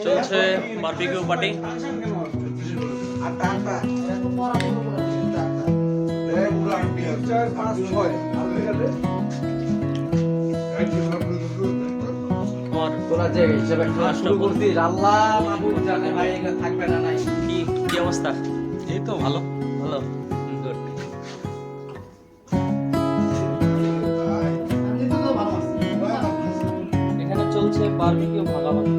চলছে barbecue party. কি অবস্থা? এই তো ভালো ভালো। এখানে চলছে বারবিকিউ ভাগাভাগি।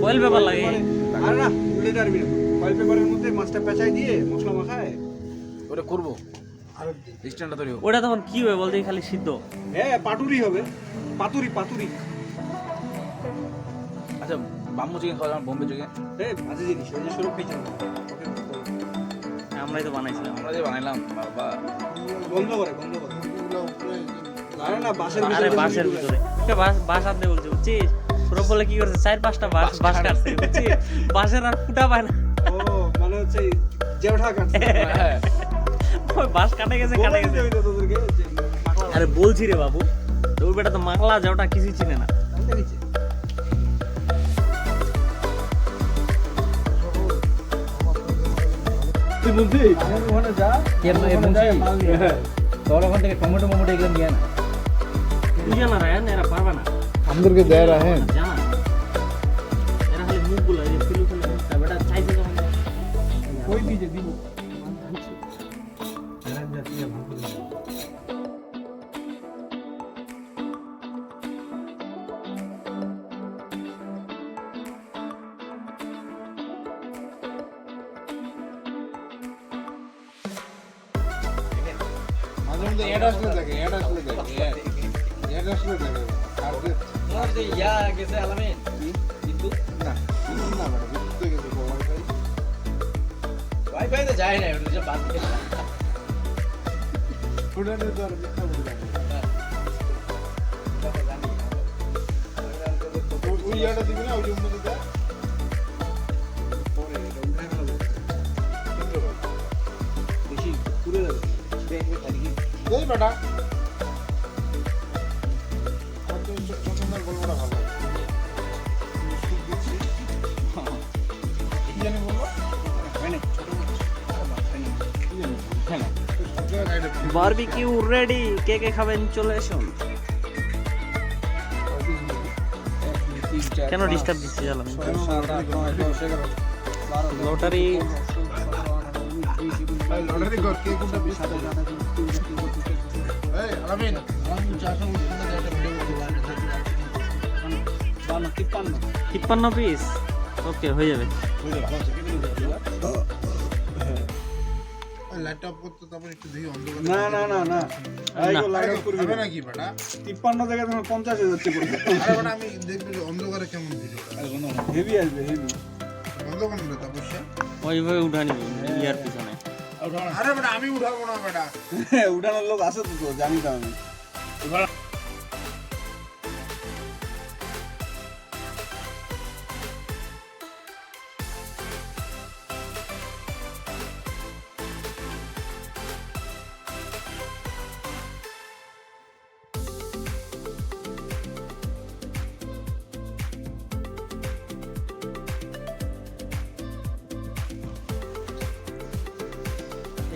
ফয়েল পেপার লাগে আর না উল্টে যাবি না, ফয়েল পেপারের মধ্যে মাছটা পেঁচাই দিয়ে মশলা মাখায় ওটা করবো আর স্ট্যান্ডটা তৈরি ওটা তখন কি হবে বলতে খালি সিদ্ধ? হ্যাঁ পাতুরি হবে, পাতুরি পাতুরি। আচ্ছা বাম্বু চিকেন খাওয়া যাবে, বোম্বে চিকেন ভাজি জিনিস ওই যে সরব পেঁচা আমরাই তো বানাইছিলাম। আমরা যে বানাইলাম বাবা, গন্ধ করে গন্ধ করে। আরে না বাসের আরে বাসের ভিতরে বাস আনতে বলছে বুঝছিস? সৌরভ বলে কি করছে 4-5টা বাস কাটছে বুঝছিস? বাসের আর ফুটা পায় না। ও মানে হচ্ছে জেঠা কাটছে। ওই বাস কাটে গেছে বলে দিতে হইতো তোদেরকে যে মাখলা আরে বলছি রে বাবু, তো ওই বেটা তো মাখলা যাওটা কিছুই চিনে না। জানতে নিচে তুই বলছি ওখানে যা তোর ওখান থেকে টমেটো মোমোটো এগুলো নিয়ে না। তুই জানা রায়ন এরা পারবে না, আমাদেরকে দেয় রাহেন জানা এরা খালি মুখগুলো এই ফিলু ফিলু মুখটা বেটা চাইছে যখন কই দিতে দিব মাঝে মধ্যে অ্যাড আসলে দেখে অ্যাড আসলে দেখে আর তোমার যে ইয়া গেছে আলামিন কিন্তু না না বড় বিদ্যুৎ গেছে ওয়াইফাই ওয়াইফাই তো যায় না, ওটা যে বাদ দিয়ে ফুটানে তো আর মিথ্যা বলে ওই ইয়াটা দিবি না ওই জন্য দিতে পরে এটা উঠে গেল বেশি পুরো যাবে দেখবে তারিখ এই বেটা আর তো চন্দনের গল্পটা ভালো মিষ্টি দিচ্ছি কি জানি বলবো হয় না ছোট কি জানি হ্যাঁ বারবিকিউ রেডি, কে কে খাবেন চলে আসুন। 3-4 কেন ডিস্টার্ব দিচ্ছিস আলামিন? 6, 7, 8, 9, 10, 11, 12, লটারি ভাই লটারি কর কে কোনটা বিশ এই আলামিন বান্ন, 53 53 পিস। ওকে, হয়ে যাবে। লাইট অফ করতে তারপর একটু দেখি অন্ধকার না না না না আইগো লাইট করবি হবে না নাকি বেটা 53 জায়গায় তুমি 50 এ যাচ্ছে পুরো আরে বেটা আমি দেখবি যে অন্ধকারে কেমন ভিডিওটা হেভি আসবে হেভি বন্ধ করুন না তাপস্যা ওইভাবে উঠা নিবি ইয়ার পিছনে। আরে বেটা আমি উঠাবো না বেটা উঠানোর লোক আছে তো জানি তো আমি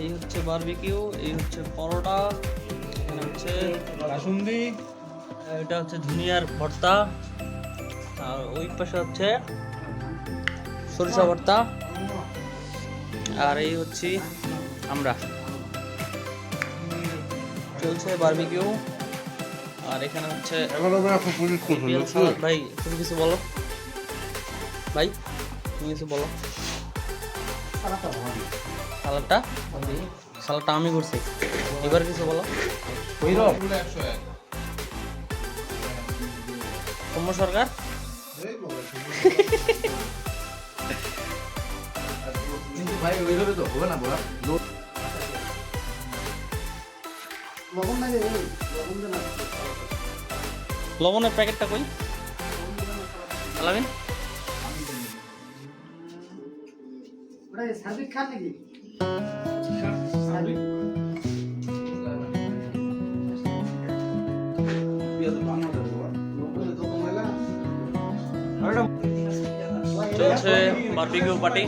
এই হচ্ছে বারবিকিউ, এই হচ্ছে পরোটা, এখানে হচ্ছে কাসুন্দি এটা হচ্ছে ধনিয়ার ভর্তা, আর ওই পাশে হচ্ছে সরিষা ভর্তা, আর এই হচ্ছে আমরা চলছে বারবিকিউ। আর এখানে হচ্ছে এবার আমরা খুব পুলিশ পেঁয়াজ সালাদ। ভাই তুমি কিছু বলো, ভাই তুমি কিছু বলো। সালাদটা সালাদটা আমি করছি, এবার কিছু বলো। সৌম্য সরকার কিন্তু ভাই ওইভাবে তো হবে না বলা লবণের প্যাকেটটা কই আলামিন? চলছে বারবিকিউ পার্টি।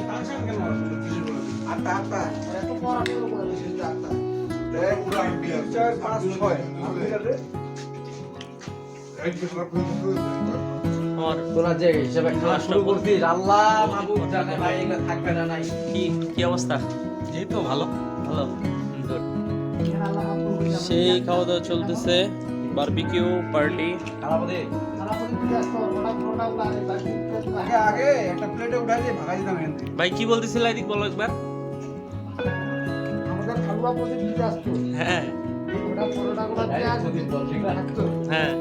আমার তোরা যে হিসেবে খাওয়া শুরু করছিস আল্লাহ মাহবুব জানে ভাই এগুলো থাকবে না নাই কি কি অবস্থা? এই তো ভালো ভালো good। সেই খাওয়া দাওয়া চলতেছে, বারবিকিউ পার্টি। খারাপ দে আগে আগে একটা প্লেটে উঠাই দিয়ে ভাগাই দিতাম এখান থেকে ভাই কি বলতেছিল এদিক বলো একবার। হ্যাঁ হ্যাঁ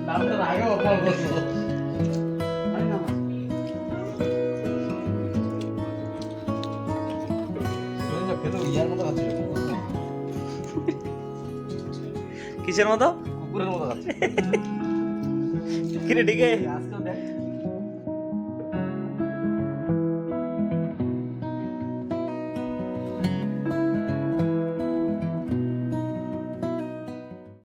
দামটা আগে অপর করছো ইয়ার মতো আছে কিসের মতো? কুকুরের মতো আছে কিরে ঠিক আছে